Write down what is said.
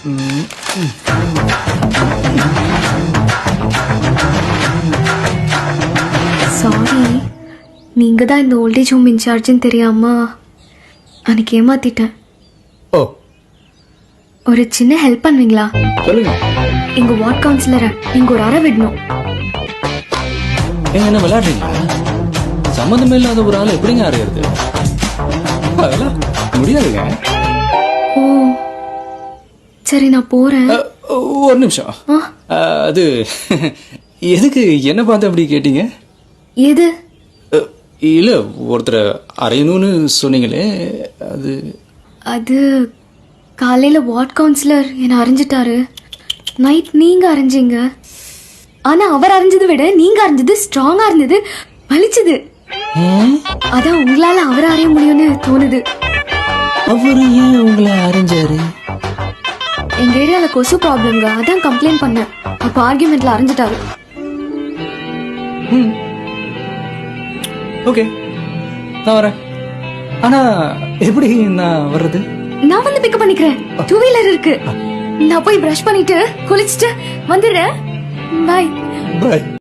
Sorry, நீங்க தான் இந்த ஓல்டேஜ் ஹோம் இன்சார்ஜ்னு தெரியாம அன்னைக்கு ஏமாத்திட்டேன். ஓ, ஒரு சின்ன ஹெல்ப் பண்ணுவீங்களா? சொல்லுங்க. எங்க வார்ட் கவுன்சிலரை நீங்க ஒரு அறை விடணும். என்ன விளையாடுறீங்களா? சம்மந்தமே இல்லாத ஒரு ஆள் எப்படிங்க அறையிறது? அதெல்லாம் முடியாதுங்க. ஓ சரி, நான் போறேன். ஒரு நிமிஷம். அது எதுக்கு என்ன பார்த்து அப்படி கேட்டீங்க? எது? இல்ல, ஒருத்தர் அறையணும்னு சொன்னீங்களே, அது அது காலையில வார்ட் கவுன்சிலர் என்ன அறிஞ்சிட்டாரு. நைட் நீங்க அறிஞ்சீங்க. ஆனா அவர் அறிஞ்சதை விட நீங்க அறிஞ்சது ஸ்ட்ராங்கா இருந்தது, வலிச்சது. அதான் உங்களால அவர் அறிய முடியும்னு தோணுது. அவரு ஏன் உங்களை அறிஞ்சாரு? எங்க ஏரியால கொசு ப்ராப்ளம்ங்க, அதான் கம்ப்ளைண்ட் பண்ணேன். அப்ப ஆர்கியூமெண்ட்ல அறிஞ்சிட்டாரு. ஓகே, நான் வரேன். ஆனா எப்படி நான் வர்றது? நான் வந்து பிக்கப் பண்ணிக்கிறேன். 2 வீலர் இருக்கு. நான் போய் பிரஷ் பண்ணிட்டு குளிச்சுட்டு வந்துடுறேன். பாய். பாய்.